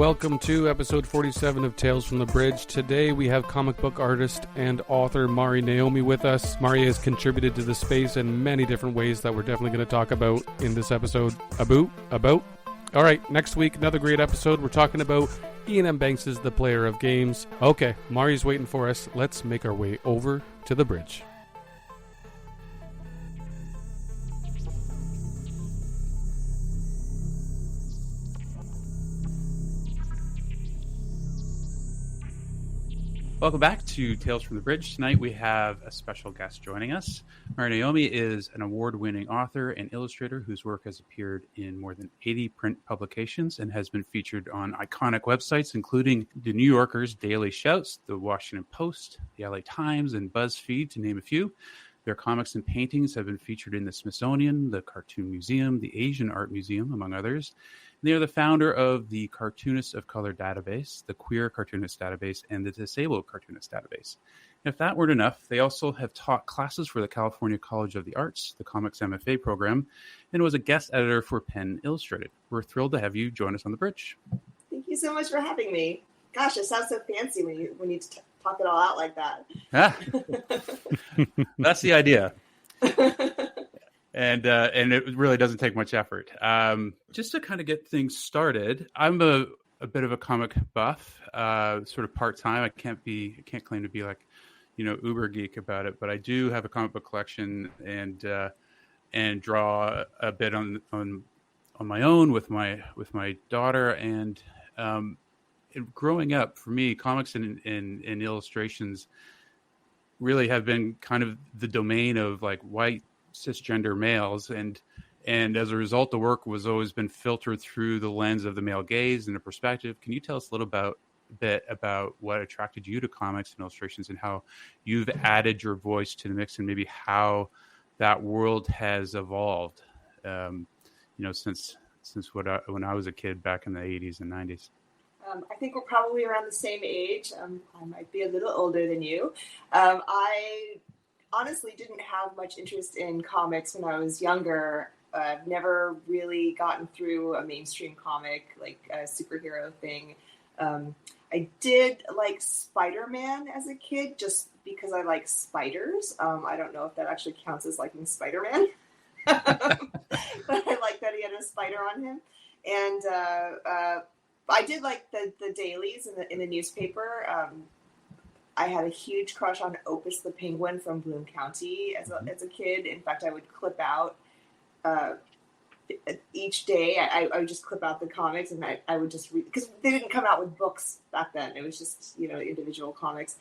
welcome to episode 47 of Tales from the Bridge. Today we have comic book artist and author MariNaomi with us. Mari has contributed to the space in many different ways that we're definitely going to talk about in this episode. About? All right, next week, another great episode. We're talking about Ian M. Banks' The Player of Games. Okay, Mari's waiting for us. Let's make our way over to the bridge. Welcome back to Tales from the Bridge. Tonight we have a special guest joining us. MariNaomi is an award-winning author and illustrator whose work has appeared in more than 80 print publications and has been featured on iconic websites, including The New Yorker's Daily Shouts, The Washington Post, The LA Times, and BuzzFeed, to name a few. Their comics and paintings have been featured in the Smithsonian, the Cartoon Museum, the Asian Art Museum, among others. They are the founder of the Cartoonists of Color database, the Queer Cartoonist database, and the Disabled Cartoonist database. If that weren't enough, they also have taught classes for the California College of the Arts, the Comics MFA program, and was a guest editor for Penn Illustrated. We're thrilled to have you join us on the bridge. Thank you so much for having me. Gosh, it sounds so fancy when you talk it all out like that. That's the idea. And it really doesn't take much effort. Just to kind of get things started, I'm a bit of a comic buff, sort of part-time. I can't claim to be like, uber geek about it, but I do have a comic book collection and draw a bit on my own with my daughter. And growing up, for me, comics and illustrations really have been kind of the domain of like white cisgender males, and as a result, the work was always been filtered through the lens of the male gaze and the perspective. Can you tell us a little bit about what attracted you to comics and illustrations and how you've added your voice to the mix, and maybe how that world has evolved, since when I was a kid back in the 80s and 90s? I think we're probably around the same age. I might be a little older than you. I honestly didn't have much interest in comics when I was younger. I've never really gotten through a mainstream comic, like a superhero thing. I did like Spider-Man as a kid just because I like spiders. I don't know if that actually counts as liking Spider-Man. But I like that he had a spider on him. And I did like the dailies in the newspaper. I had a huge crush on Opus the Penguin from Bloom County as a kid. In fact, I would clip out each day. I would just clip out the comics, and I would just read, because they didn't come out with books back then. It was just, individual comics,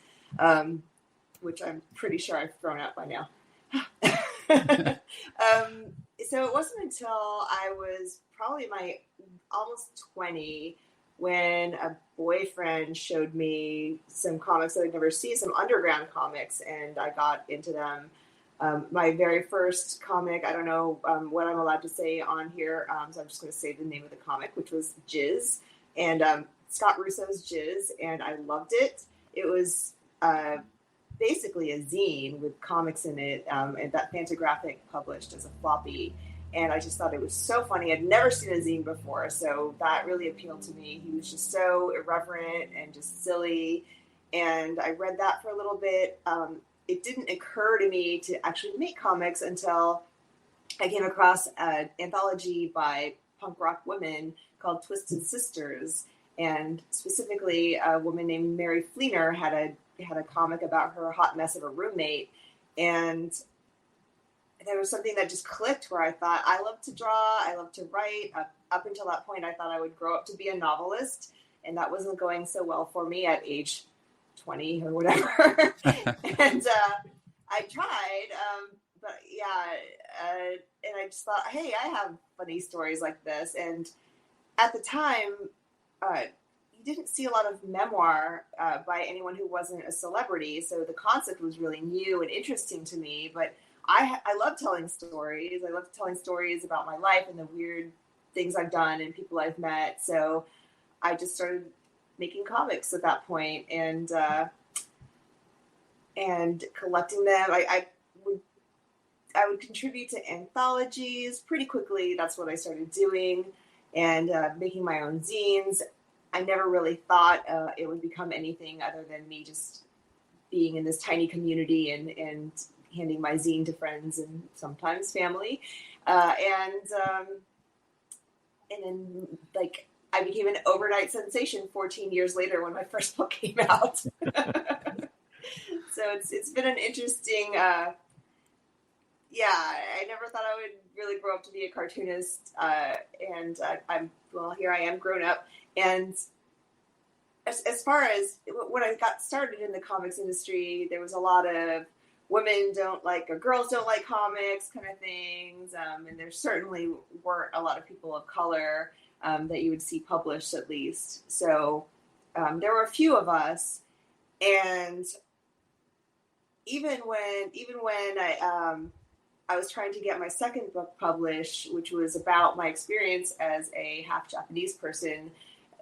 which I'm pretty sure I've thrown out by now. So it wasn't until I was probably almost 20 when a boyfriend showed me some comics that I'd never seen, some underground comics, and I got into them. My very first comic, I don't know what I'm allowed to say on here, so I'm just going to say the name of the comic, which was Jizz, and Scott Russo's Jizz, and I loved it. It was basically a zine with comics in it, and that Fantagraphic published as a floppy. And I just thought it was so funny. I'd never seen a zine before, so that really appealed to me. He was just so irreverent and just silly. And I read that for a little bit. It didn't occur to me to actually make comics until I came across an anthology by punk rock women called Twisted Sisters. And specifically, a woman named Mary Fleener had a comic about her hot mess of a roommate. And there was something that just clicked where I thought, I love to draw, I love to write. Up until that point, I thought I would grow up to be a novelist, and that wasn't going so well for me at age 20 or whatever. And I tried, but yeah, and I just thought, hey, I have funny stories like this. And at the time, you didn't see a lot of memoir by anyone who wasn't a celebrity, so the concept was really new and interesting to me, but I love telling stories. I love telling stories about my life and the weird things I've done and people I've met. So I just started making comics at that point and collecting them. I would contribute to anthologies pretty quickly. That's what I started doing, and making my own zines. I never really thought it would become anything other than me just being in this tiny community and handing my zine to friends and sometimes family. And then like I became an overnight sensation 14 years later when my first book came out. So it's been an interesting, I never thought I would really grow up to be a cartoonist. And here I am grown up. And as far as when I got started in the comics industry, there was a lot of women don't like, or girls don't like comics kind of things. And there certainly weren't a lot of people of color that you would see published, at least. So there were a few of us. And even when I was trying to get my second book published, which was about my experience as a half Japanese person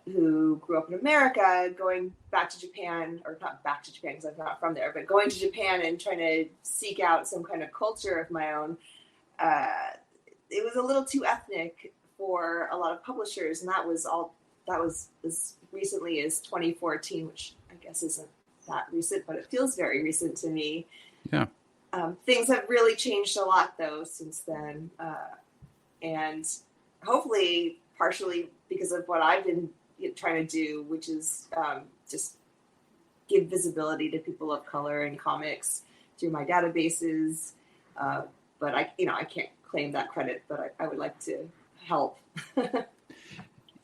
who grew up in America, going back to Japan, or not back to Japan because I'm not from there, but going to Japan and trying to seek out some kind of culture of my own, it was a little too ethnic for a lot of publishers. And that was as recently as 2014, which I guess isn't that recent, but it feels very recent to me. Yeah. Things have really changed a lot though since then. And hopefully partially because of what I've been trying to do, which is just give visibility to people of color in comics through my databases. But I can't claim that credit, but I would like to help.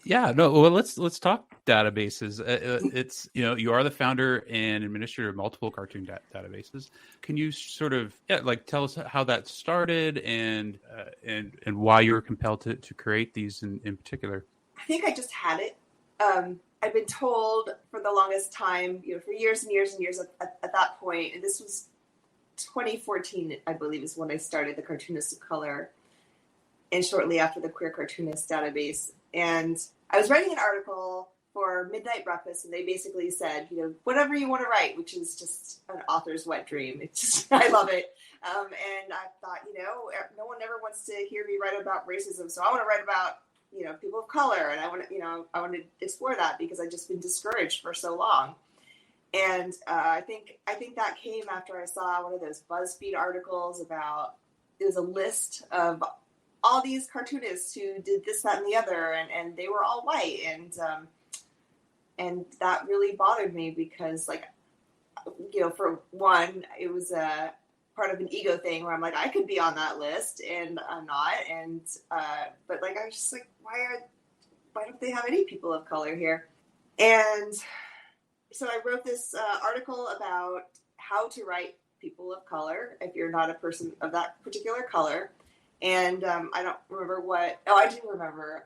Yeah, no. Well, let's talk databases. It's you are the founder and administrator of multiple cartoon databases. Can you sort of tell us how that started and why you were compelled to create these in particular? I think I just had it. I've been told for the longest time, for years and years and years at that point, and this was 2014, I believe, is when I started the Cartoonists of Color, and shortly after the Queer Cartoonist database. And I was writing an article for Midnight Breakfast, and they basically said, whatever you want to write, which is just an author's wet dream. It's just, I love it. And I thought, no one ever wants to hear me write about racism, so I want to write about people of color, and I want to explore that because I've just been discouraged for so long. And I think that came after I saw one of those BuzzFeed articles about, it was a list of all these cartoonists who did this, that, and the other, and they were all white, and that really bothered me because, for one, it was a part of an ego thing where I'm like, I could be on that list, and I'm not, and but I was just like, why don't they have any people of color here? And so I wrote this article about how to write people of color if you're not a person of that particular color. And I don't remember I do remember.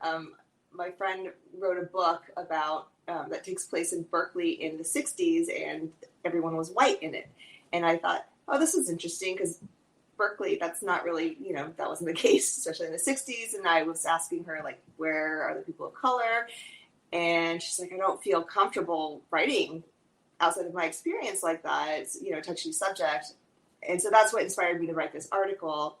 My friend wrote a book about that takes place in Berkeley in the 60s, and everyone was white in it. And I thought, oh, this is interesting because Berkeley, that's not really, that wasn't the case, especially in the 60s. And I was asking her, where are the people of color? And she's like, I don't feel comfortable writing outside of my experience like that. It's, a touchy subject. And so that's what inspired me to write this article.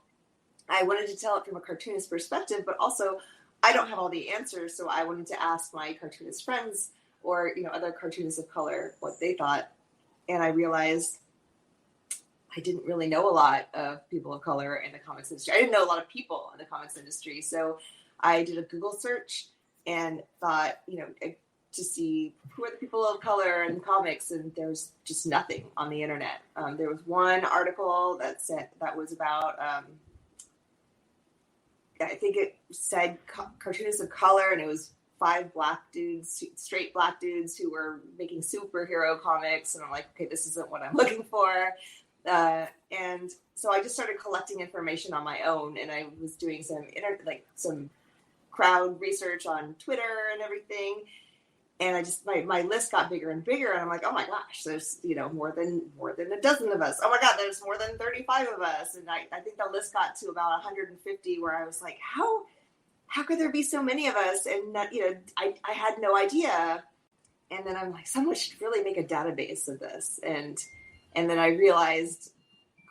I wanted to tell it from a cartoonist perspective, but also I don't have all the answers. So I wanted to ask my cartoonist friends or, other cartoonists of color what they thought. And I realized I didn't really know a lot of people of color in the comics industry. I didn't know a lot of people in the comics industry. So I did a Google search and thought, to see who are the people of color in comics, and there's just nothing on the internet. There was one article that was about, I think it said cartoonists of color, and it was 5 black dudes, straight black dudes who were making superhero comics. And I'm like, okay, this isn't what I'm looking for. And so I just started collecting information on my own, and I was doing some crowd research on Twitter and everything. And I just, my list got bigger and bigger, and I'm like, oh my gosh, there's, more than a dozen of us. Oh my God, there's more than 35 of us. And I think the list got to about 150, where I was like, how could there be so many of us? And that, I had no idea. And then I'm like, someone should really make a database of this. And then I realized,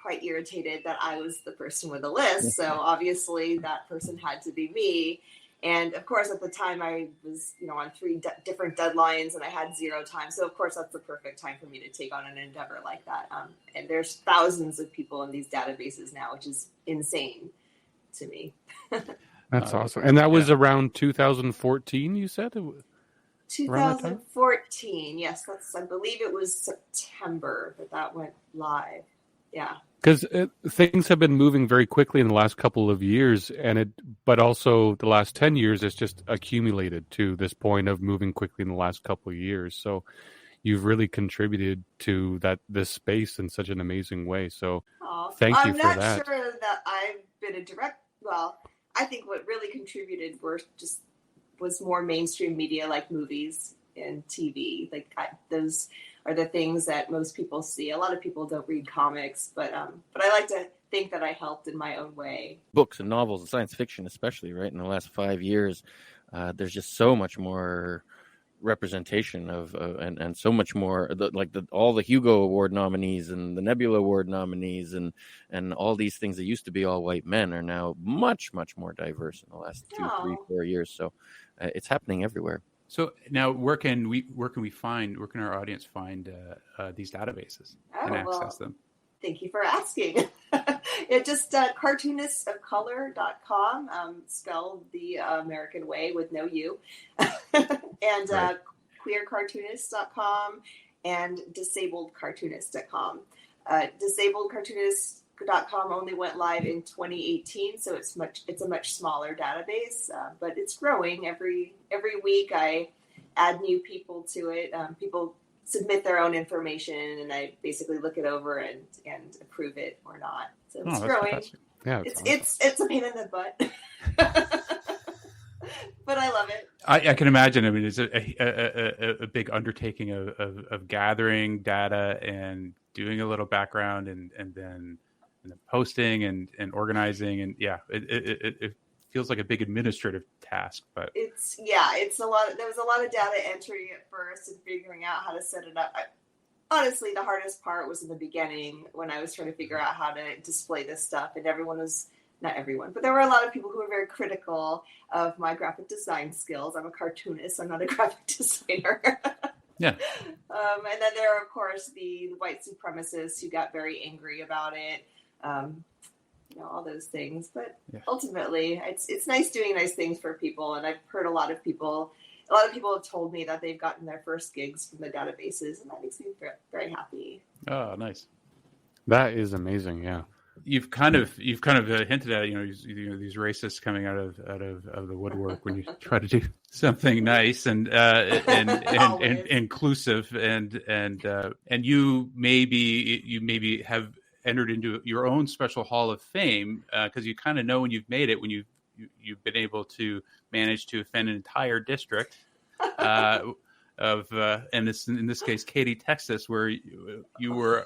quite irritated, that I was the person with the list. So obviously that person had to be me. And of course, at the time I was, on 3 different deadlines and I had 0 time. So of course, that's the perfect time for me to take on an endeavor like that. And there's thousands of people in these databases now, which is insane to me. That's awesome. And that was around 2014, you said? 2014. Yes, I believe it was September that went live. Yeah. Because things have been moving very quickly in the last couple of years, but also the last 10 years, it's just accumulated to this point of moving quickly in the last couple of years. So you've really contributed to this space in such an amazing way. So thank you for that. I'm not sure that I've been I think what really contributed was more mainstream media like movies and TV. Those are the things that most people see. A lot of people don't read comics, but I like to think that I helped in my own way. Books and novels and science fiction, especially, right? In the last 5 years, there's just so much more representation of and so much more all the Hugo Award nominees and the Nebula Award nominees and all these things that used to be all white men are now much more diverse in the last 2, 3, 4 years. So it's happening everywhere. So now, where can our audience find these databases and access them? Thank you for asking. It just cartoonistofcolor.com, spelled the American way with no U, and queercartoonist.com and disabledcartoonist.com. Disabledcartoonist.com only went live in 2018, so it's a much smaller database, but it's growing every week. I add new people to it. People submit their own information, and I basically look it over and approve it or not. So it's growing. Fantastic. Yeah, it's a pain in the butt, but I love it. I can imagine. I mean, it's a big undertaking of gathering data and doing a little background and then posting and organizing, and it feels like a big administrative task, but it's a lot. There was a lot of data entry at first and figuring out how to set it up. Honestly, the hardest part was in the beginning when I was trying to figure out how to display this stuff, and not everyone, but there were a lot of people who were very critical of my graphic design skills. I'm a cartoonist. I'm not a graphic designer. Yeah. And then there are, of course, the white supremacists who got very angry about it. All those things, but ultimately it's nice doing nice things for people. And I've heard a lot of people have told me that they've gotten their first gigs from the databases, and that makes me very happy. Oh, nice. That is amazing. Yeah. You've kind of hinted at these racists coming out of the woodwork when you try to do something nice and inclusive and you maybe have entered into your own special hall of fame because you kind of know when you've made it, when you've been able to manage to offend an entire district and in this case Katy, Texas, where you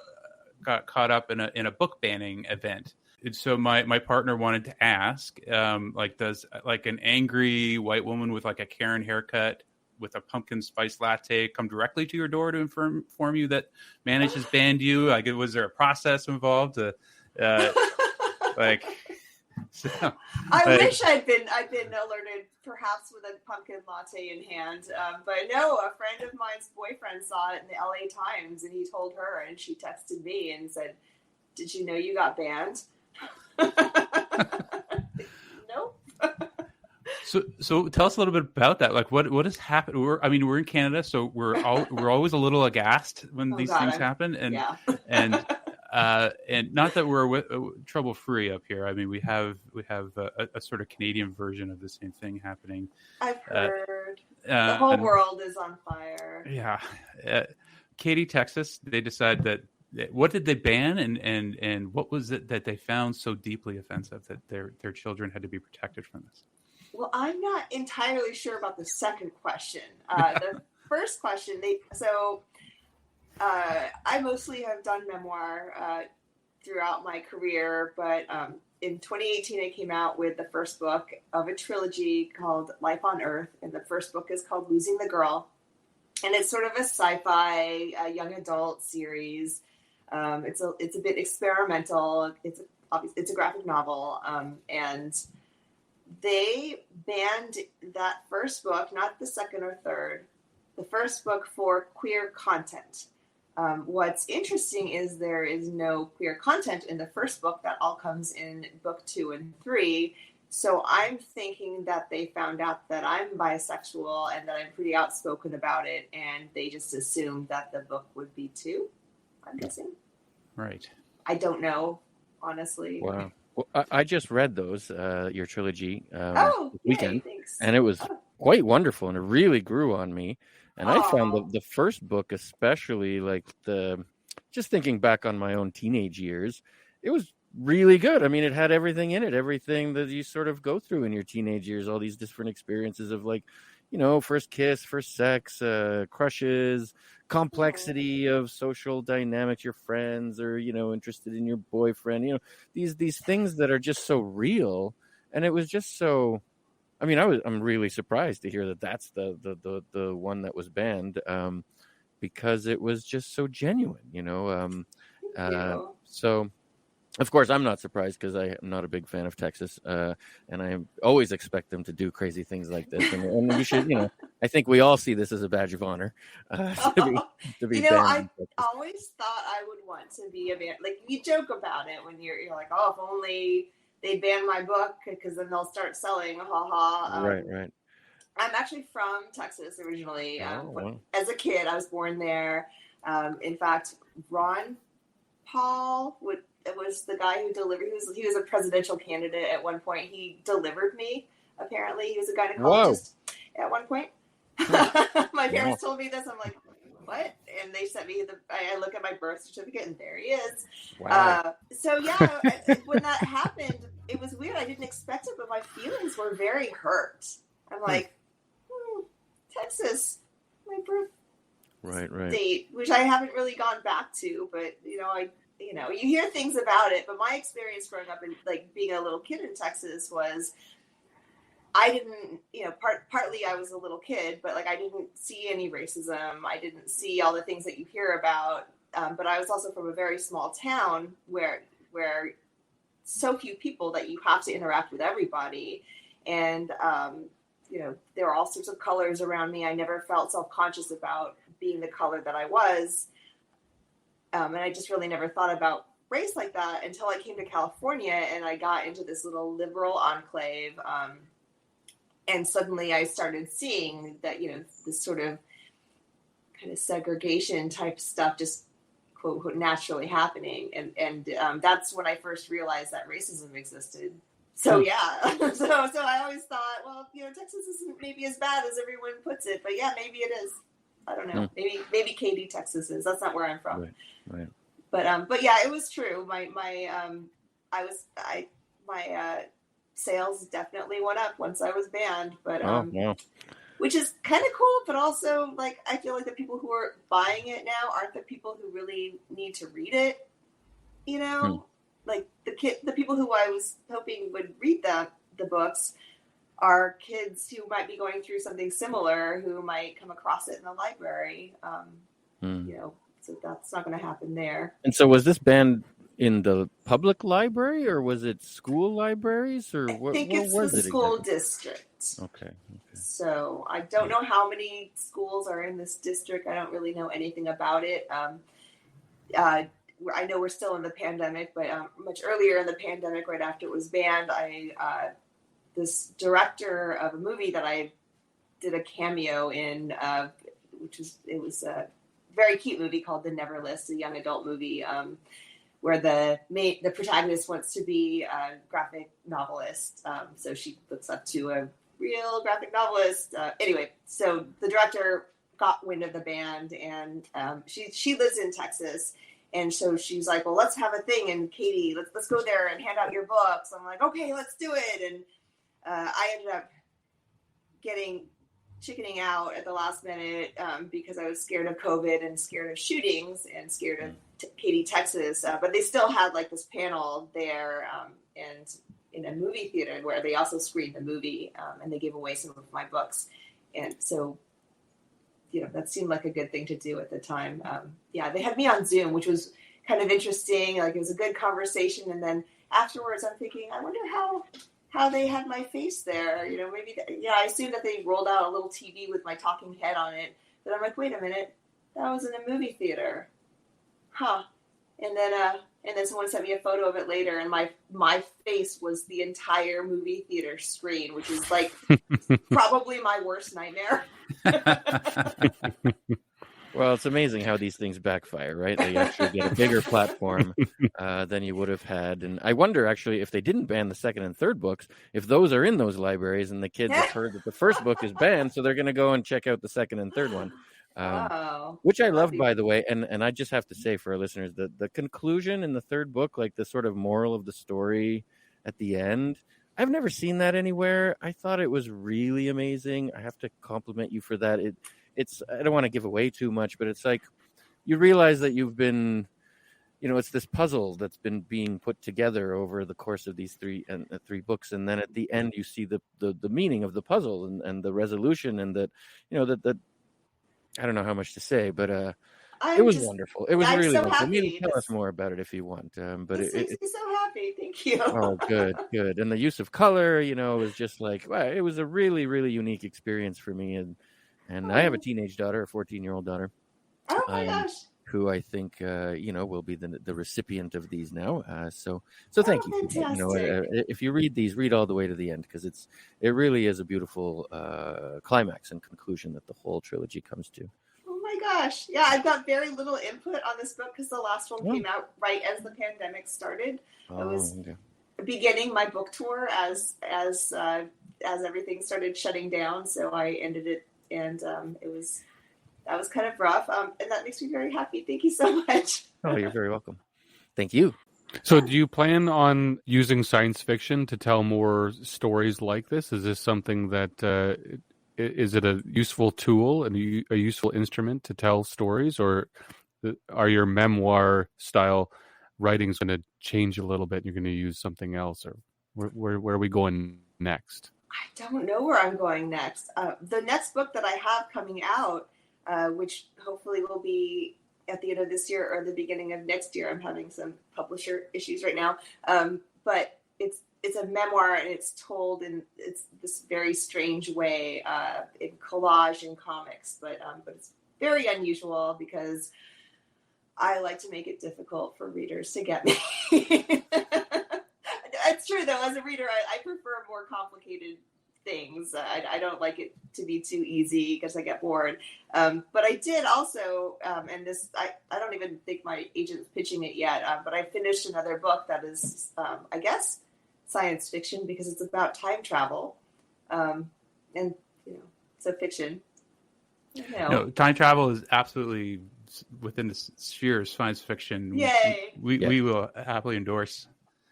got caught up in a book banning event. And so my partner wanted to ask, does an angry white woman with a Karen haircut with a pumpkin spice latte come directly to your door to inform you that Manage has banned you? Was there a process involved? So, I wish I'd been alerted, perhaps with a pumpkin latte in hand. But no, a friend of mine's boyfriend saw it in the LA Times, and he told her, and she texted me and said, "Did you know you got banned?" Nope. So tell us a little bit about that. What has happened? We're in Canada, so we're always a little aghast when these things happen, and not that we're trouble free up here. I mean, we have a sort of Canadian version of the same thing happening. I've heard the whole world is on fire. Yeah, Katy, Texas. They decide that. What did they ban, and what was it that they found so deeply offensive that their children had to be protected from this? Well, I'm not entirely sure about the second question. The first question, I mostly have done memoir throughout my career, but in 2018 I came out with the first book of a trilogy called Life on Earth, and the first book is called Losing the Girl, and it's sort of a sci-fi young adult series. It's a bit experimental. It's a graphic novel, and they banned that first book, not the second or third, the first book for queer content. What's interesting is there is no queer content in the first book. That all comes in book 2 and 3. So I'm thinking that they found out that I'm bisexual and that I'm pretty outspoken about it, and they just assumed that the book would be too, I'm guessing. Right. I don't know, honestly. Wow. Well, I just read those, your trilogy, this Yay, weekend, thanks. and it was quite wonderful, and it really grew on me. And I found the first book, especially like just thinking back on my own teenage years, it was really good. I mean, it had everything in it, everything that you sort of go through in your teenage years, all these different experiences of like, you know, first kiss, first sex, crushes, complexity of social dynamics, your friends are, you know, interested in your boyfriend, you know, these things that are just so real. And it was just so, I mean, I'm really surprised to hear that that's the one that was banned, because it was just so genuine, you know. So, of course, I'm not surprised because I am not a big fan of Texas, and I always expect them to do crazy things like this. And we should, you know, I think we all see this as a badge of honor to be you know, banned. I always thought I would want to be a band. Like, you joke about it when you're like, oh, if only they ban my book because then they'll start selling. Ha ha. Right. I'm actually from Texas originally. Wow. As a kid, I was born there. In fact, Ron Paul was the guy who delivered. He was a presidential candidate at one point. He delivered me. Apparently, he was a gynecologist at one point. My parents told me this. I'm like, what? And they sent me I look at my birth certificate, and there he is. Wow. So yeah, when that happened, it was weird. I didn't expect it, but my feelings were very hurt. I'm like, Texas, my birth state, which I haven't really gone back to, but you hear things about it. But my experience growing up and like being a little kid in Texas was, I didn't, partly I was a little kid, but like I didn't see any racism. I didn't see all the things that you hear about. But I was also from a very small town where so few people that you have to interact with everybody. And, there were all sorts of colors around me. I never felt self-conscious about being the color that I was. And I just really never thought about race like that until I came to California and I got into this little liberal enclave. And suddenly I started seeing that, this sort of kind of segregation type stuff just quote unquote naturally happening. And that's when I first realized that racism existed. So yeah, so I always thought, well, Texas isn't maybe as bad as everyone puts it, but yeah, maybe it is. I don't know. Maybe Katy, Texas is. That's not where I'm from. Right. But yeah, it was true. My sales definitely went up once I was banned, but which is kind of cool, but also like I feel like the people who are buying it now aren't the people who really need to read it. Like the people who I was hoping would read the books are kids who might be going through something similar, who might come across it in the library. So that's not going to happen there. And so was this banned in the public library or was it school libraries or what? I think it's the school district. Okay. So I don't know how many schools are in this district. I don't really know anything about it. I know we're still in the pandemic, but much earlier in the pandemic, right after it was banned, this director of a movie that I did a cameo in, it was a very cute movie called The Never List, a young adult movie, where the protagonist wants to be a graphic novelist. So she looks up to a real graphic novelist. Anyway, so the director got wind of the band, and she lives in Texas. And so she's like, well, let's have a thing. And Katie, let's go there and hand out your books. I'm like, okay, let's do it. And I ended up chickening out at the last minute because I was scared of COVID and scared of shootings and scared of Katy, Texas. But they still had like this panel there and in a movie theater where they also screened the movie and they gave away some of my books. And so that seemed like a good thing to do at the time. They had me on Zoom, which was kind of interesting. Like it was a good conversation. And then afterwards I'm thinking, I wonder how how they had my face there. Maybe I assumed that they rolled out a little TV with my talking head on it. But I'm like, wait a minute, that was in a movie theater, huh? And then someone sent me a photo of it later, and my face was the entire movie theater screen, which is like probably my worst nightmare. Well, it's amazing how these things backfire, right? They actually get a bigger platform than you would have had. And I wonder, actually, if they didn't ban the second and third books, if those are in those libraries and the kids have heard that the first book is banned, so they're going to go and check out the second and third one. Which I love, by the way. And I just have to say for our listeners, the conclusion in the third book, like the sort of moral of the story at the end, I've never seen that anywhere. I thought it was really amazing. I have to compliment you for that. It's I don't want to give away too much, but it's like you realize that you've been, it's this puzzle that's been being put together over the course of these three books, and then at the end you see the meaning of the puzzle and the resolution, and that that I don't know how much to say, but it was wonderful. It was really so wonderful. happy. Tell us more about it if you want. But it makes me so happy. Thank you. Oh, good. And the use of color, was just like, well, it was a really, really unique experience for me. And I have a teenage daughter, a 14-year-old daughter. Oh my gosh. Who I think, will be the recipient of these now. So thank you. If you read these, read all the way to the end, because it really is a beautiful climax and conclusion that the whole trilogy comes to. Oh my gosh. Yeah, I've got very little input on this book because the last one came out right as the pandemic started. I was beginning my book tour as everything started shutting down. So I ended it, and that was kind of rough. And that makes me very happy. Thank you so much. Oh, you're very welcome. Thank you. So do you plan on using science fiction to tell more stories like this? Is this something that is it a useful tool and a useful instrument to tell stories, or are your memoir style writings going to change a little bit and you're going to use something else, or where are we going next? I don't know where I'm going next. The next book that I have coming out, which hopefully will be at the end of this year or the beginning of next year. I'm having some publisher issues right now. But it's a memoir, and it's told in this very strange way, in collage and comics, but it's very unusual because I like to make it difficult for readers to get me. It's true though. As a reader, I prefer more complicated things. I don't like it to be too easy because I get bored. But I did also, and this, I don't even think my agent's pitching it yet, but I finished another book that is, I guess, science fiction because it's about time travel. And, it's a fiction. No, time travel is absolutely within the sphere of science fiction. Yay! We will happily endorse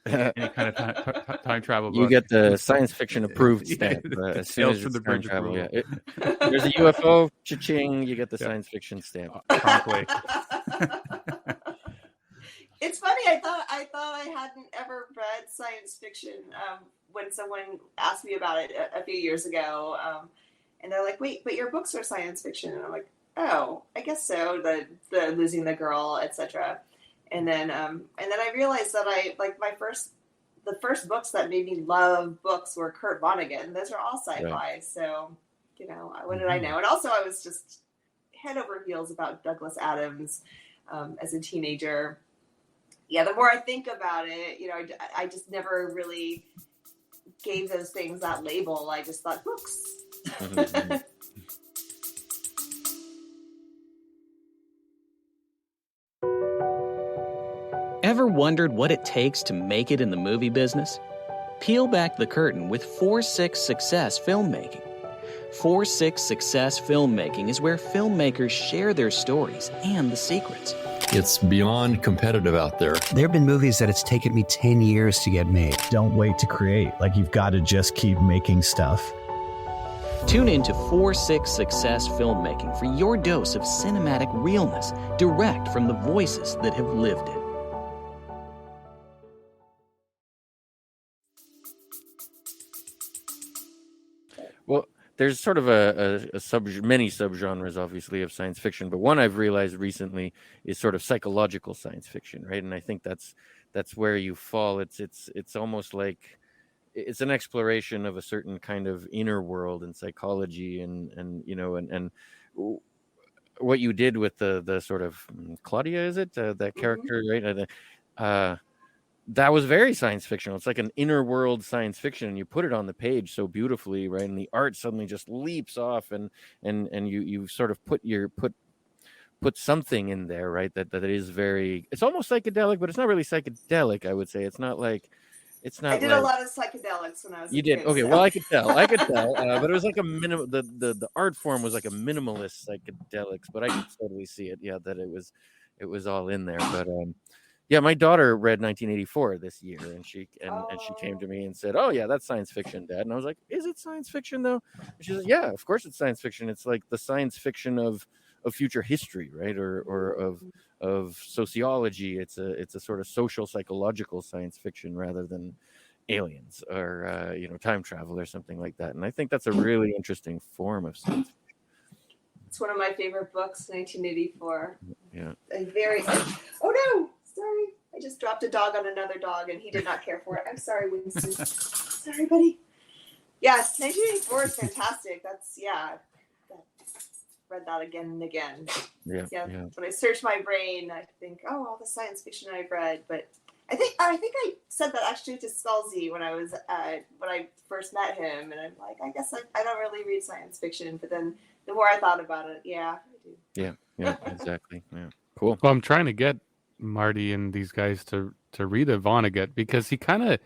any kind of time travel book. You get the science fiction approved stamp as soon as it's time travel. Yeah. There's a UFO, cha-ching, you get the science fiction stamp. Promptly. It's funny. I thought I hadn't ever read science fiction when someone asked me about it a few years ago, and they're like, "Wait, but your books are science fiction," and I'm like, "Oh, I guess so." The losing the girl, etc. And then I realized that the first books that made me love books were Kurt Vonnegut. Those are all sci-fi. Right. So, what did I know? And also I was just head over heels about Douglas Adams as a teenager. Yeah, the more I think about it, I just never really gave those things that label. I just thought books. Mm-hmm. Ever wondered what it takes to make it in the movie business? Peel back the curtain with 4-6 Success Filmmaking. 4-6 Success Filmmaking is where filmmakers share their stories and the secrets. It's beyond competitive out there. There have been movies that it's taken me 10 years to get made. Don't wait to create. You've got to just keep making stuff. Tune in to 4-6 Success Filmmaking for your dose of cinematic realness, direct from the voices that have lived it. Well, there's sort of many subgenres, obviously, of science fiction, but one I've realized recently is sort of psychological science fiction, right? And I think that's where you fall. It's almost like it's an exploration of a certain kind of inner world and psychology, and you know, and what you did with the sort of Claudia, is it that character, right? That was very science fictional. It's like an inner world science fiction, and you put it on the page so beautifully, right? And the art suddenly just leaps off, and you sort of put something in there, right? That it is very. It's almost psychedelic, but it's not really psychedelic. I would say it's not like. I did a lot of psychedelics when I was. You did, okay. So. Well, I could tell, but it was like a minimal. The art form was like a minimalist psychedelics, but I could totally see it. Yeah, that it was all in there. But yeah, my daughter read 1984 this year, and she came to me and said, "Oh yeah, that's science fiction, Dad." And I was like, "Is it science fiction though?" And she said, "Yeah, of course it's science fiction. It's like the science fiction of future history, right? Or of sociology. It's a sort of social psychological science fiction rather than aliens or time travel or something like that." And I think that's a really interesting form of science fiction. It's one of my favorite books, 1984. Yeah. Oh no, sorry. I just dropped a dog on another dog and he did not care for it. I'm sorry, Winston. Sorry, buddy. Yes, 1984 is fantastic. Read that again and again. Yeah. When I search my brain, I think, all the science fiction I've read. But I think I said that actually to Scalzi when I first met him, and I'm like, I guess I don't really read science fiction. But then the more I thought about it, I do. Yeah, exactly. Yeah, cool. Well, I'm trying to get Marty and these guys to read a Vonnegut, because he kind of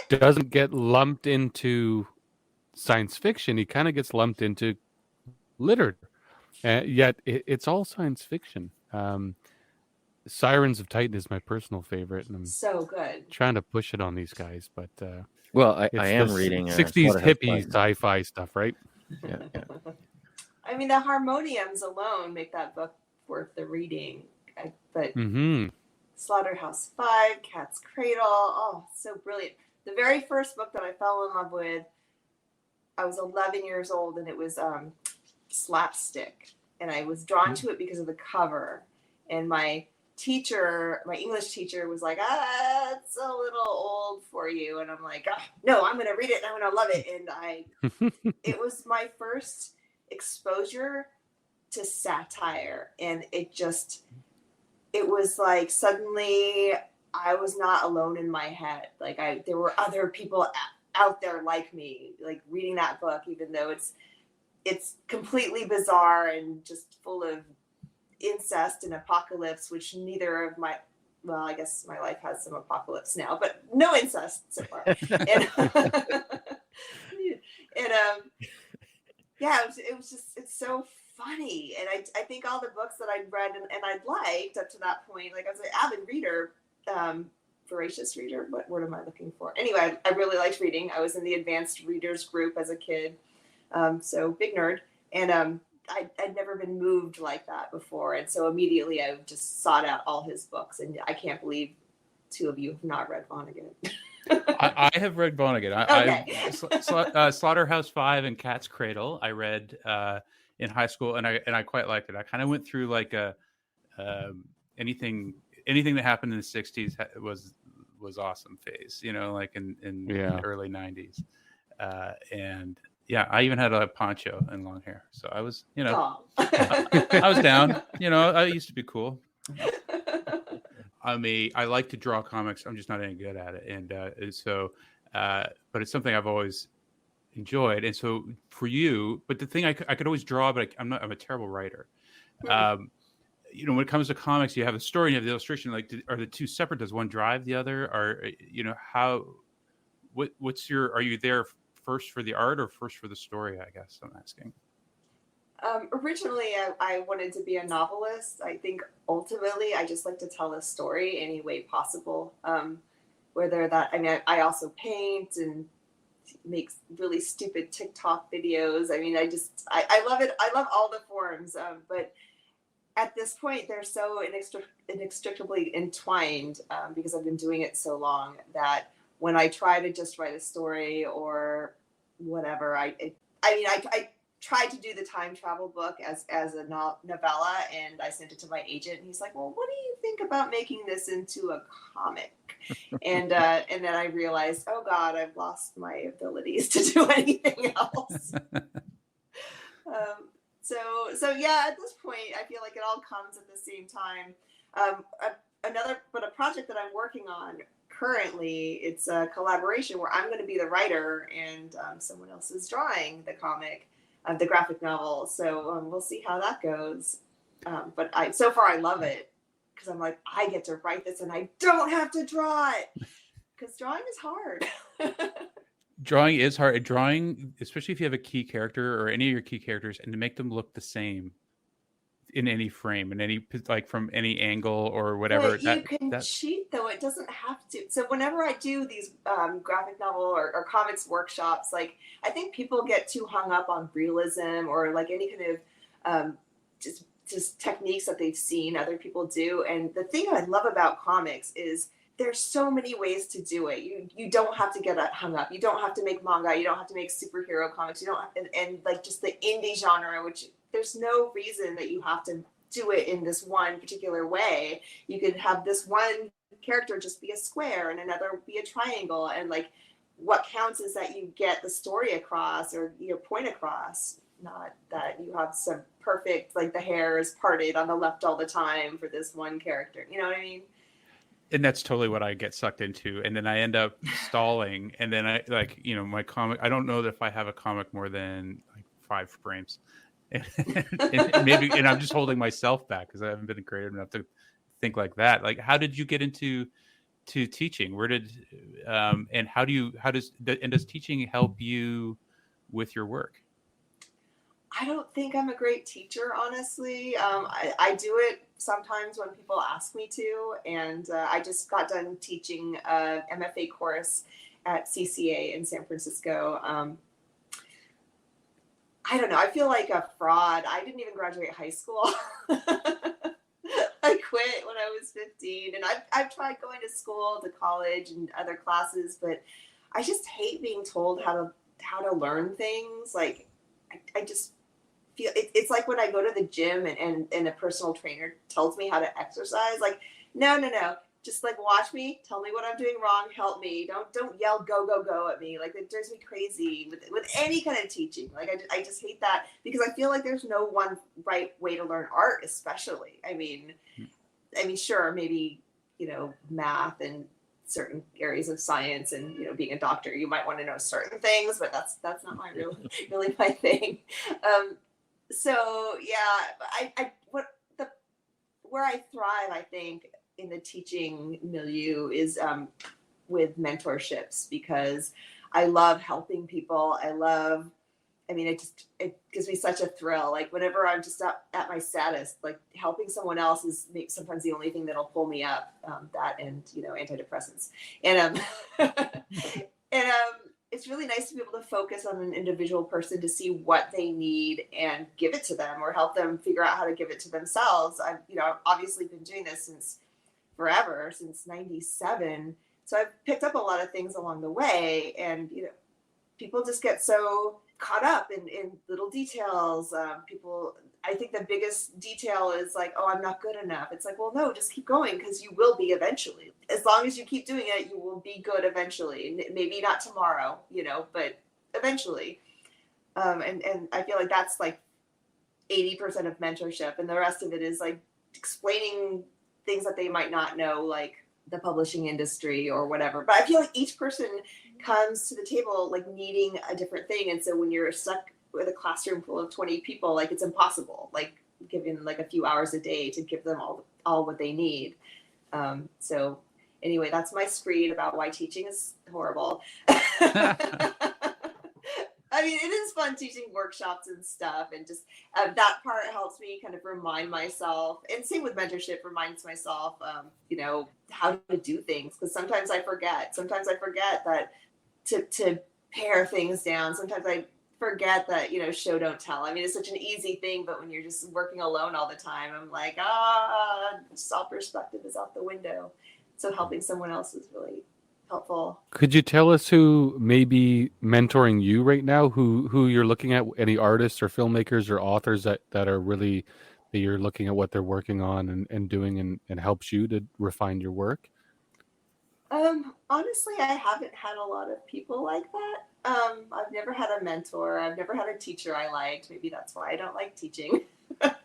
doesn't get lumped into science fiction. He kind of gets lumped into literature. Yet it's all science fiction. Sirens of Titan is my personal favorite, and I'm so good. Trying to push it on these guys, but I am reading 60s hippie sci-fi stuff, right? Yeah. I mean, the harmoniums alone make that book worth the reading. But Slaughterhouse 5, Cat's Cradle, so brilliant. The very first book that I fell in love with, I was 11 years old, and it was Slapstick, and I was drawn to it because of the cover. And my English teacher was like, it's a little old for you. And I'm like, no, I'm going to read it and I'm going to love it. And it was my first exposure to satire. And it was like, suddenly I was not alone in my head. Like there were other people out there like me, like reading that book, even though it's completely bizarre and just full of incest and apocalypse, which neither of I guess my life has some apocalypse now, but no incest so far. It was just, it's so funny. And I think all the books that I'd read and I'd liked up to that point, like I was an avid reader, voracious reader, what word am I looking for? Anyway, I really liked reading. I was in the advanced readers group as a kid. So big nerd. And I'd never been moved like that before. And so immediately I just sought out all his books. And I can't believe two of you have not read Vonnegut. I have read Vonnegut. Okay. Slaughterhouse 5 and Cat's Cradle I read in high school, and I quite liked it. I kind of went through like anything that happened in the 60s was awesome phase, like in the early 90s. And yeah, I even had a poncho and long hair. So I was, I was down, I used to be cool. I like to draw comics. I'm just not any good at it. And but it's something I've always enjoyed. And so for you, but the thing I could always draw, but I'm a terrible writer. When it comes to comics, you have a story and you have the illustration. Like, are the two separate? Does one drive the other? Or, are you there first for the art or first for the story? I guess I'm asking. Originally, I wanted to be a novelist. I think ultimately, I just like to tell a story any way possible. I also paint and make really stupid TikTok videos. I mean, I love it. I love all the forms. But at this point, they're so inextricably entwined because I've been doing it so long that when I try to just write a story or whatever, I tried to do the time travel book as a novella, and I sent it to my agent, and he's like, well, what do you think about making this into a comic? And then I realized, oh God, I've lost my abilities to do anything else. So yeah, at this point, I feel like it all comes at the same time. A project that I'm working on currently, it's a collaboration where I'm going to be the writer and someone else is drawing the comic, the graphic novel. So we'll see how that goes. But so far I love it because I'm like, I get to write this and I don't have to draw it because drawing is hard. Drawing is hard. Drawing, especially if you have a key character or any of your key characters, and to make them look the same in any frame, in any, like, from any angle or whatever. But you can cheat, though. It doesn't have to. So whenever I do these graphic novel or comics workshops, like, I think people get too hung up on realism or like any kind of just techniques that they've seen other people do. And the thing I love about comics is there's so many ways to do it. You don't have to get hung up. You don't have to make manga. You don't have to make superhero comics. You don't, and like just the indie genre, which there's no reason that you have to do it in this one particular way. You could have this one character just be a square and another be a triangle. And like what counts is that you get the story across or your point across, not that you have some perfect, like the hair is parted on the left all the time for this one character. You know what I mean? And that's totally what I get sucked into. And then I end up stalling. And then I, like, you know, my comic, I don't know that if I have a comic more than like 5 frames. And maybe, and I'm just holding myself back because I haven't been creative enough to think like that. Like, how did you get into teaching? Where did, and does teaching help you with your work? I don't think I'm a great teacher, honestly. I do it sometimes when people ask me to, and I just got done teaching a MFA course at CCA in San Francisco. I don't know. I feel like a fraud. I didn't even graduate high school. I quit when I was 15, and I've tried going to school, to college, and other classes, but I just hate being told how to learn things. Like I just feel it's like when I go to the gym and a personal trainer tells me how to exercise. Like, no. Just like watch me, tell me what I'm doing wrong, help me. Don't yell go at me. Like, it drives me crazy with any kind of teaching. Like, I just hate that because I feel like there's no one right way to learn art, especially. I mean, sure, maybe, you know, math and certain areas of science and, you know, being a doctor, you might want to know certain things, but that's not really my thing. So yeah, where I thrive, I think, in the teaching milieu is with mentorships, because I love helping people. It gives me such a thrill. Like, whenever I'm just up at my saddest, like, helping someone else is sometimes the only thing that'll pull me up. That and, you know, antidepressants. And it's really nice to be able to focus on an individual person to see what they need and give it to them, or help them figure out how to give it to themselves. I've obviously been doing this since forever, since 97. So I've picked up a lot of things along the way, and, you know, people just get so caught up in little details. I think the biggest detail is like, oh, I'm not good enough. It's like, well, no, just keep going, because you will be eventually. As long as you keep doing it, you will be good eventually. Maybe not tomorrow, you know, but eventually. And I feel like that's like 80% of mentorship, and the rest of it is like explaining things that they might not know, like the publishing industry or whatever. But I feel like each person comes to the table like needing a different thing. And so when you're stuck with a classroom full of 20 people, like, it's impossible, like, given like a few hours a day to give them all what they need. So anyway, that's my screed about why teaching is horrible. I mean, it is fun teaching workshops and stuff, and just that part helps me kind of remind myself, and same with mentorship, reminds myself, you know, how to do things, because sometimes I forget that to pare things down. Sometimes I forget that, you know, show don't tell. I mean, it's such an easy thing, but when you're just working alone all the time, I'm like, self-perspective is out the window. So helping someone else is really helpful. Could you tell us who may be mentoring you right now, who you're looking at, any artists or filmmakers or authors that are really, that you're looking at what they're working on and doing and helps you to refine your work? Honestly, I haven't had a lot of people like that. I've never had a mentor. I've never had a teacher I liked. Maybe that's why I don't like teaching. I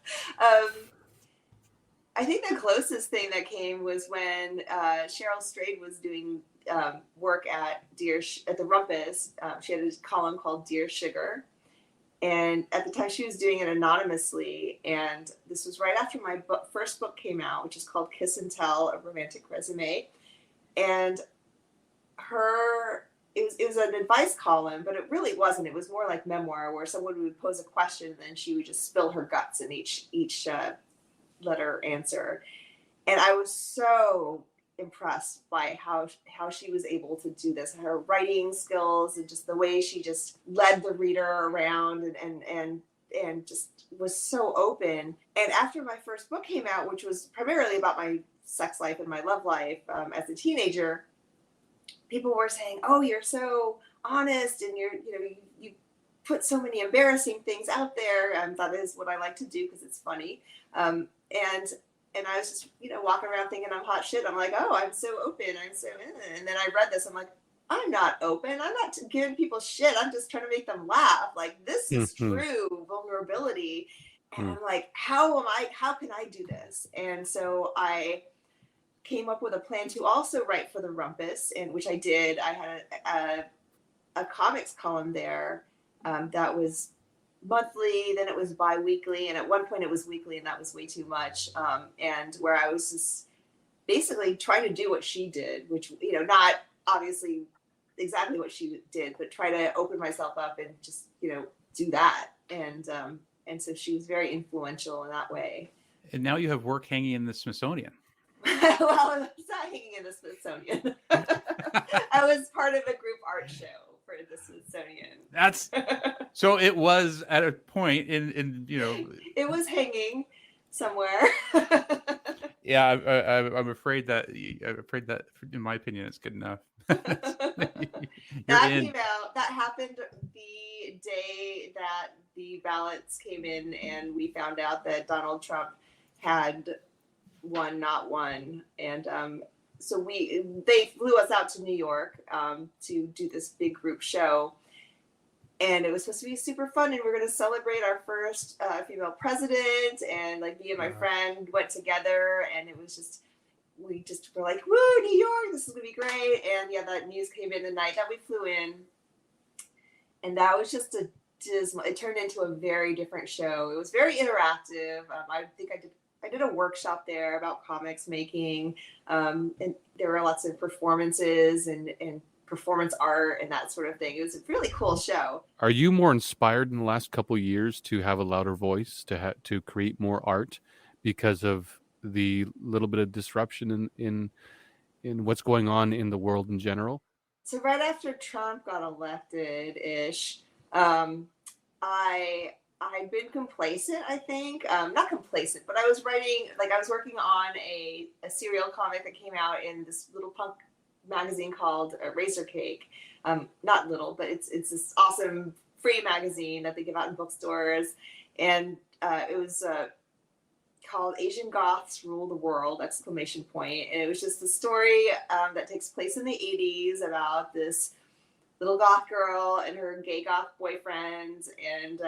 think the closest thing that came was when Cheryl Strayed was doing work at at the Rumpus. She had a column called Dear Sugar. And at the time she was doing it anonymously. And this was right after my first book came out, which is called Kiss and Tell, A Romantic Resume. And it was an advice column, but it really wasn't. It was more like memoir, where someone would pose a question and then she would just spill her guts in each letter answer. And I was so impressed by how she was able to do this, her writing skills, and just the way she just led the reader around and just was so open. And after my first book came out, which was primarily about my sex life and my love life as a teenager, people were saying, "Oh, you're so honest, and you put so many embarrassing things out there." That is what I like to do because it's funny. And I was just, walking around thinking I'm hot shit. I'm like, oh, I'm so open. I'm so, and then I read this. I'm like, I'm not open. I'm not giving people shit. I'm just trying to make them laugh. Like, this is true vulnerability. And I'm like, how can I do this? And so I came up with a plan to also write for the Rumpus, and which I did. I had a comics column there that was monthly, then it was bi-weekly, and at one point it was weekly, and that was way too much. And where I was just basically trying to do what she did, which, not obviously exactly what she did, but try to open myself up and just, do that. And so she was very influential in that way. And now you have work hanging in the Smithsonian. Well, it's not hanging in the Smithsonian. I was part of a group art show for the Smithsonian. That's so it was at a point in it was hanging somewhere. Yeah, I'm afraid that in my opinion it's good enough. That happened the day that the ballots came in, and we found out that Donald Trump had not won, and so they flew us out to New York to do this big group show, and it was supposed to be super fun, and we were going to celebrate our first female president, and like me and my friend went together, and it was just, we just were like, woo, New York, this is going to be great. And yeah, that news came in the night that we flew in, and that was just it turned into a very different show. It was very interactive. I think I did a workshop there about comics making, and there were lots of performances and performance art and that sort of thing. It was a really cool show. Are you more inspired in the last couple of years to have a louder voice, to create more art because of the little bit of disruption in what's going on in the world in general? So right after Trump got elected-ish, I'd been complacent, I think. Not complacent, but I was working on a serial comic that came out in this little punk magazine called Razor Cake. Not little, but it's this awesome free magazine that they give out in bookstores. And it was called Asian Goths Rule the World, ! And it was just a story that takes place in the 80s about this little goth girl and her gay goth boyfriend, and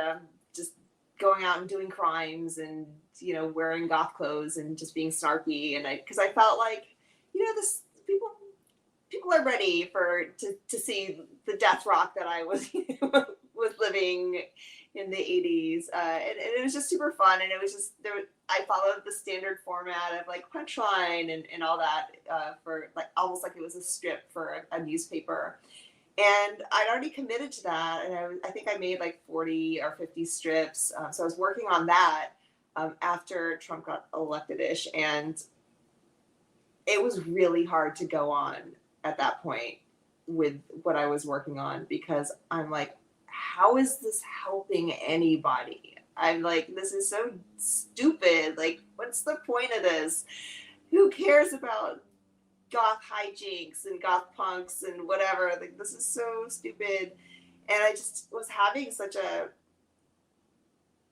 just going out and doing crimes and, wearing goth clothes and just being snarky. And because I felt like, this people are ready to see the death rock that I was was living in the 80s. And it was just super fun. And it was just, I followed the standard format of like punchline and all that for like, almost like it was a strip for a newspaper. And I'd already committed to that. And I think I made like 40 or 50 strips. So I was working on that after Trump got elected-ish. And it was really hard to go on at that point with what I was working on, because I'm like, how is this helping anybody? I'm like, this is so stupid. Like, what's the point of this? Who cares about goth hijinks and goth punks and whatever? Like, this is so stupid. And I just was having such a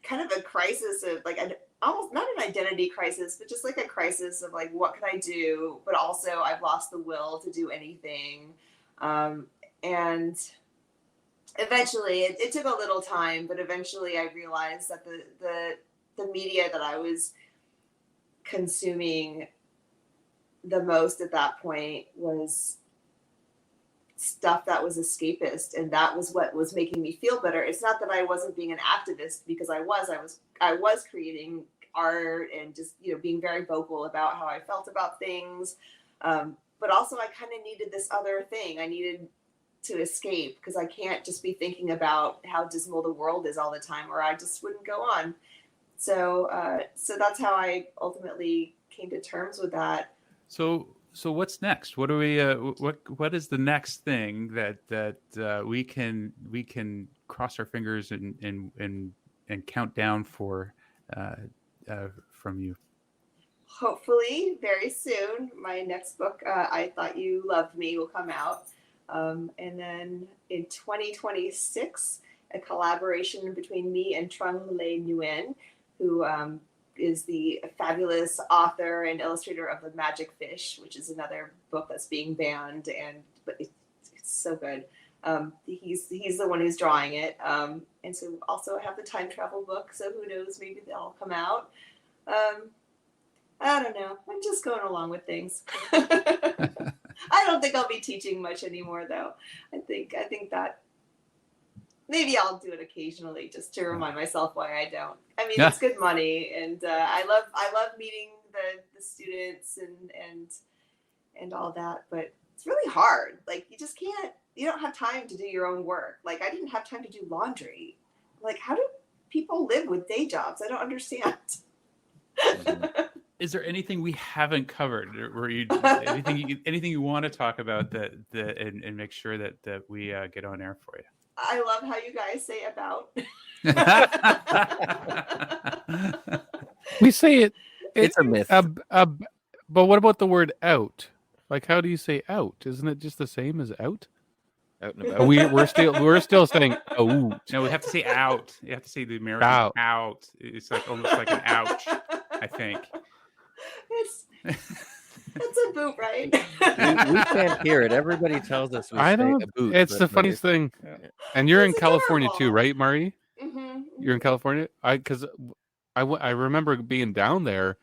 kind of a crisis of like, almost not an identity crisis, but just like a crisis of like, what can I do? But also I've lost the will to do anything. And eventually it took a little time, but eventually I realized that the media that I was consuming the most at that point was stuff that was escapist, and that was what was making me feel better. It's not that I wasn't being an activist, because I was creating art and just, you know, being very vocal about how I felt about things. But also I kind of needed this other thing. I needed to escape, because I can't just be thinking about how dismal the world is all the time, or I just wouldn't go on. So that's how I ultimately came to terms with that. So what's next? What do we? What is the next thing that we can cross our fingers and count down for from you? Hopefully, very soon, my next book, I Thought You Loved Me, will come out, and then in 2026, a collaboration between me and Trung Le Nguyen, who is the fabulous author and illustrator of The Magic Fish, which is another book that's being banned, but it's so good. He's the one who's drawing it, and so also I have the time travel book. So who knows? Maybe they'll come out. I don't know. I'm just going along with things. I don't think I'll be teaching much anymore, though. I think that maybe I'll do it occasionally just to remind myself why I don't. I mean, it's good money, and I love meeting the students and all that, but it's really hard. Like, you don't have time to do your own work. Like, I didn't have time to do laundry. Like, how do people live with day jobs? I don't understand. Is there anything we haven't covered, or anything you want to talk about that and make sure that we get on air for you? I love how you guys say about. We say it. It's a myth. But what about the word out? Like, how do you say out? Isn't it just the same as out? Out and about. We're still saying out. No, we have to say out. You have to say the American out. It's like almost like an ouch, I think. It's a boot, right? we can't hear it. Everybody tells us we I say don't. a boot. It's the funniest thing. And you're in California too, right, Mari? Mm-hmm. You're in California? Because I remember being down there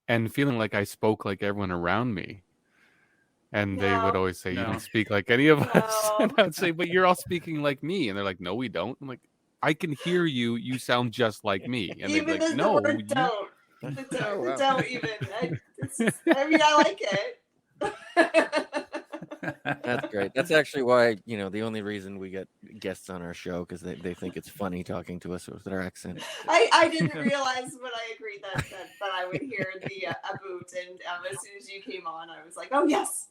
and feeling like I spoke like everyone around me. And they would always say, you don't speak like any of us. And I would say, but you're all speaking like me. And they're like, no, we don't. I'm like, I can hear you. You sound just like me. And they're like, no. Don't even. I like it. That's great. That's actually why, the only reason we get guests on our show, because they think it's funny talking to us with our accent. I didn't realize when I agreed that I would hear the a boot, and as soon as you came on, I was like, oh yes.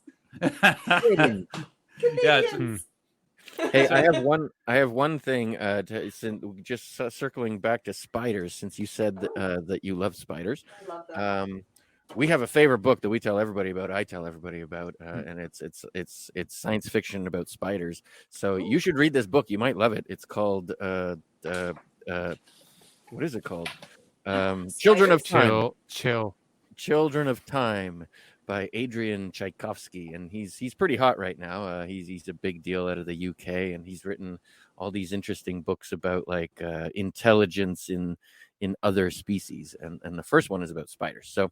Canadians. Hey, I have one thing just circling back to spiders, since you said that you love spiders. I love them. We have a favorite book that we tell everybody about. I tell everybody about, and it's science fiction about spiders. So you should read this book. You might love it. It's called what is it called? Children of Time. Children of Time by Adrian Tchaikovsky, and he's pretty hot right now. He's a big deal out of the UK, and he's written all these interesting books about like intelligence in other species, and the first one is about spiders. So,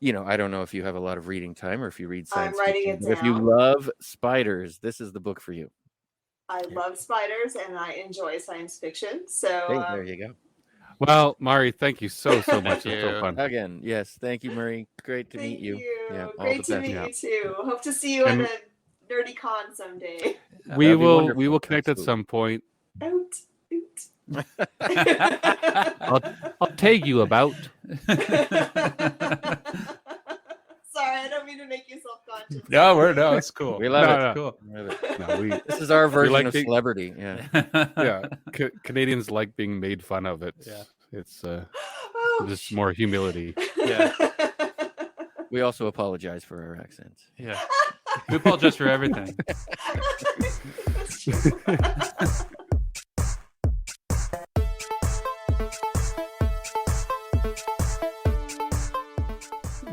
I don't know if you have a lot of reading time or if you read science fiction, but if you love spiders, this is the book for you. I love spiders and I enjoy science fiction. So there you go. Well, Mari, thank you so much. It's so fun. Again, yes, thank you, Marie. Great to meet you. Yeah, great to meet you too. Hope to see you at a nerdy con someday. We will connect at some point. I'll take you about. Sorry, I don't mean to make you self-conscious. No, it's cool. We love it. It's cool. This is our version of celebrity. Yeah. Canadians like being made fun of. It's just more humility. Yeah. We also apologize for our accents. Yeah. We apologize for everything.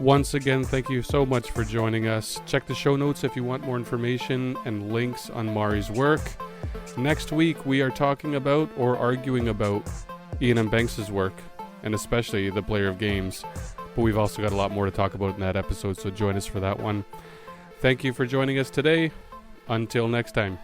Once again, thank you so much for joining us. Check the show notes if you want more information and links on Mari's work. Next week, we are talking about or arguing about Ian M. Banks' work, and especially The Player of Games. But we've also got a lot more to talk about in that episode, so join us for that one. Thank you for joining us today. Until next time.